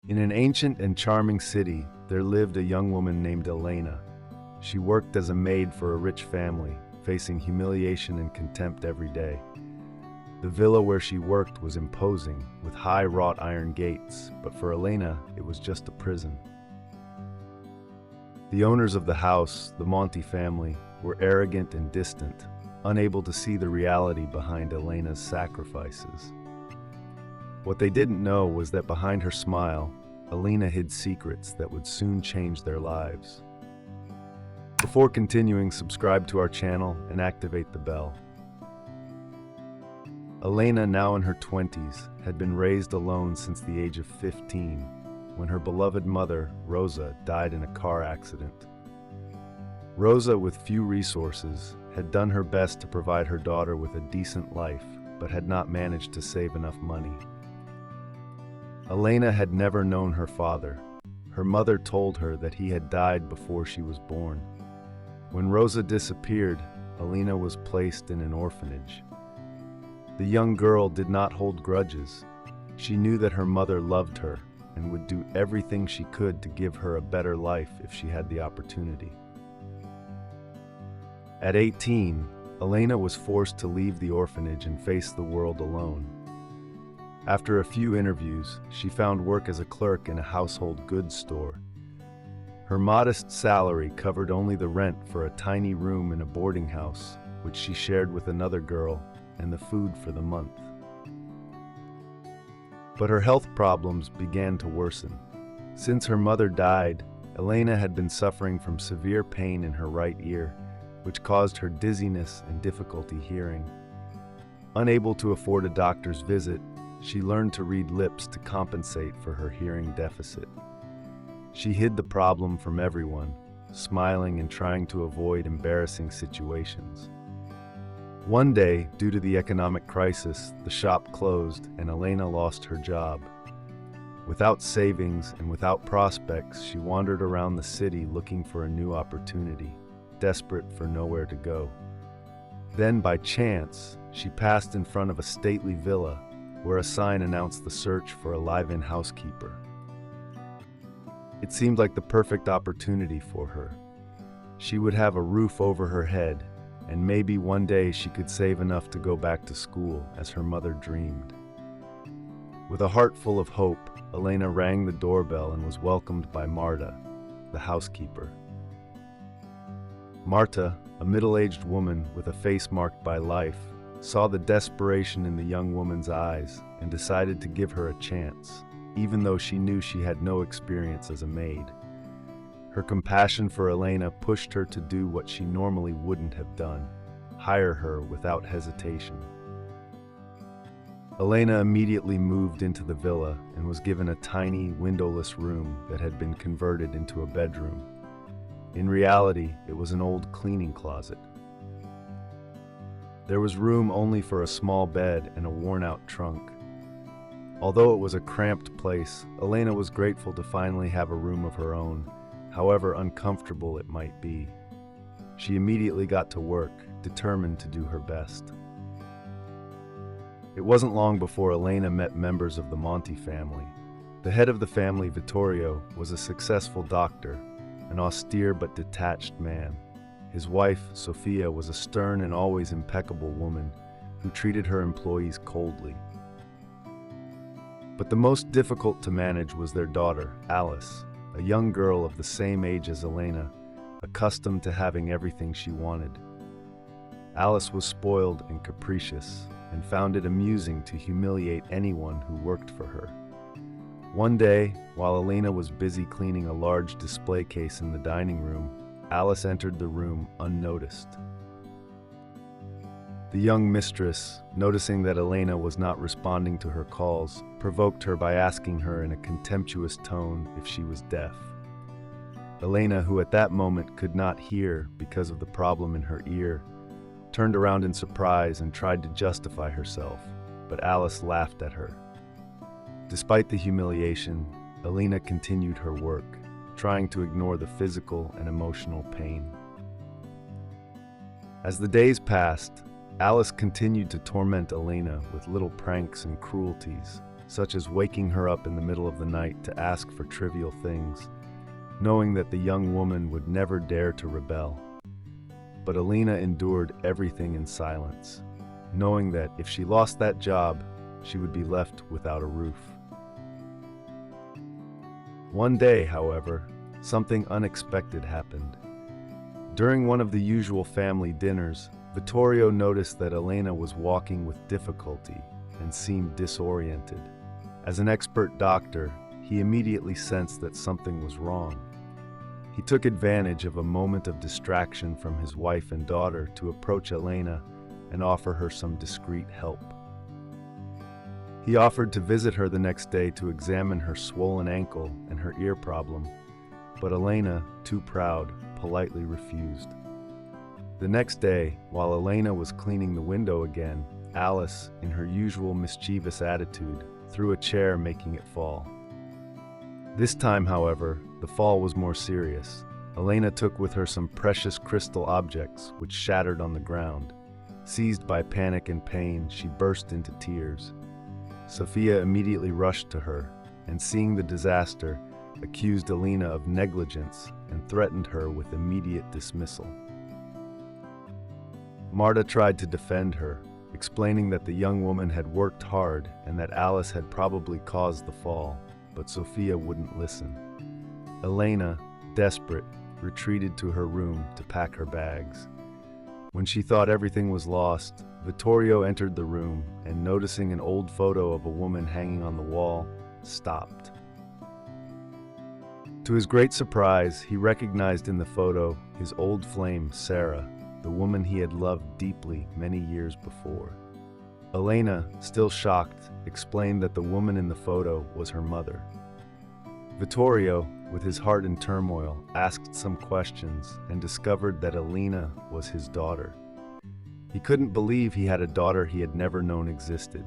In an ancient and charming city, there lived a young woman named Elena. She worked as a maid for a rich family, facing humiliation and contempt every day. The villa where she worked was imposing, with high wrought iron gates, but for Elena, it was just a prison. The owners of the house, the Monti family, were arrogant and distant, unable to see the reality behind Elena's sacrifices. What they didn't know was that behind her smile, Elena hid secrets that would soon change their lives. Before continuing, subscribe to our channel and activate the bell. Elena, now in her 20s, had been raised alone since the age of 15, when her beloved mother, Rosa, died in a car accident. Rosa, with few resources, had done her best to provide her daughter with a decent life, but had not managed to save enough money. Elena had never known her father. Her mother told her that he had died before she was born. When Rosa disappeared, Elena was placed in an orphanage. The young girl did not hold grudges. She knew that her mother loved her and would do everything she could to give her a better life if she had the opportunity. At 18, Elena was forced to leave the orphanage and face the world alone. After a few interviews, she found work as a clerk in a household goods store. Her modest salary covered only the rent for a tiny room in a boarding house, which she shared with another girl, and the food for the month. But her health problems began to worsen. Since her mother died, Elena had been suffering from severe pain in her right ear, which caused her dizziness and difficulty hearing. Unable to afford a doctor's visit, she learned to read lips to compensate for her hearing deficit. She hid the problem from everyone, smiling and trying to avoid embarrassing situations. One day, due to the economic crisis, the shop closed and Elena lost her job. Without savings and without prospects, she wandered around the city looking for a new opportunity, desperate for nowhere to go. Then, by chance, she passed in front of a stately villa where a sign announced the search for a live-in housekeeper. It seemed like the perfect opportunity for her. She would have a roof over her head, and maybe one day she could save enough to go back to school as her mother dreamed. With a heart full of hope, Elena rang the doorbell and was welcomed by Marta, the housekeeper. Marta, a middle-aged woman with a face marked by life, saw the desperation in the young woman's eyes and decided to give her a chance, even though she knew she had no experience as a maid. Her compassion for Elena pushed her to do what she normally wouldn't have done: hire her without hesitation. Elena immediately moved into the villa and was given a tiny, windowless room that had been converted into a bedroom. In reality, it was an old cleaning closet. There was room only for a small bed and a worn-out trunk. Although it was a cramped place, Elena was grateful to finally have a room of her own, however uncomfortable it might be. She immediately got to work, determined to do her best. It wasn't long before Elena met members of the Monti family. The head of the family, Vittorio, was a successful doctor, an austere but detached man. His wife, Sofia, was a stern and always impeccable woman who treated her employees coldly. But the most difficult to manage was their daughter, Alice, a young girl of the same age as Elena, accustomed to having everything she wanted. Alice was spoiled and capricious, and found it amusing to humiliate anyone who worked for her. One day, while Elena was busy cleaning a large display case in the dining room, Alice entered the room unnoticed. The young mistress, noticing that Elena was not responding to her calls, provoked her by asking her in a contemptuous tone if she was deaf. Elena, who at that moment could not hear because of the problem in her ear, turned around in surprise and tried to justify herself, but Alice laughed at her. Despite the humiliation, Elena continued her work, trying to ignore the physical and emotional pain. As the days passed, Alice continued to torment Elena with little pranks and cruelties, such as waking her up in the middle of the night to ask for trivial things, knowing that the young woman would never dare to rebel. But Alina endured everything in silence, knowing that if she lost that job, she would be left without a roof. One day, however, something unexpected happened. During one of the usual family dinners, Vittorio noticed that Elena was walking with difficulty and seemed disoriented. As an expert doctor, he immediately sensed that something was wrong. He took advantage of a moment of distraction from his wife and daughter to approach Elena and offer her some discreet help. He offered to visit her the next day to examine her swollen ankle and her ear problem, but Elena, too proud, politely refused. The next day, while Elena was cleaning the window again, Alice, in her usual mischievous attitude, threw a chair, making it fall. This time, however, the fall was more serious. Elena took with her some precious crystal objects, which shattered on the ground. Seized by panic and pain, she burst into tears. Sophia immediately rushed to her, and seeing the disaster, accused Elena of negligence and threatened her with immediate dismissal. Marta tried to defend her, explaining that the young woman had worked hard and that Alice had probably caused the fall, but Sophia wouldn't listen. Elena, desperate, retreated to her room to pack her bags. When she thought everything was lost, Vittorio entered the room and, noticing an old photo of a woman hanging on the wall, stopped. To his great surprise, he recognized in the photo his old flame, Sarah, the woman he had loved deeply many years before. Elena, still shocked, explained that the woman in the photo was her mother. Vittorio, with his heart in turmoil, asked some questions and discovered that Elena was his daughter. He couldn't believe he had a daughter he had never known existed.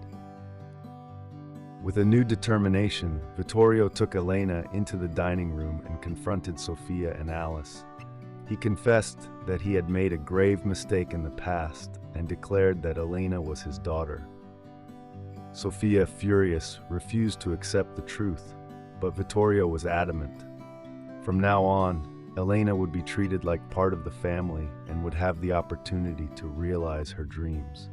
With a new determination, Vittorio took Elena into the dining room and confronted Sophia and Alice. He confessed that he had made a grave mistake in the past and declared that Elena was his daughter. Sophia, furious, refused to accept the truth, but Vittorio was adamant. From now on, Elena would be treated like part of the family and would have the opportunity to realize her dreams.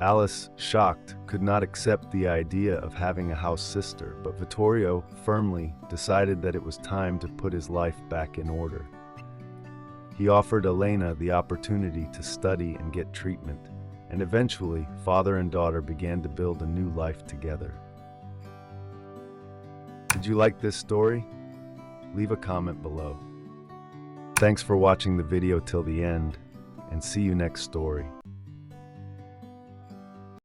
Alice, shocked, could not accept the idea of having a house sister, but Vittorio firmly decided that it was time to put his life back in order. He offered Elena the opportunity to study and get treatment, and eventually, father and daughter began to build a new life together. Did you like this story? Leave a comment below. Thanks for watching the video till the end, and see you next story.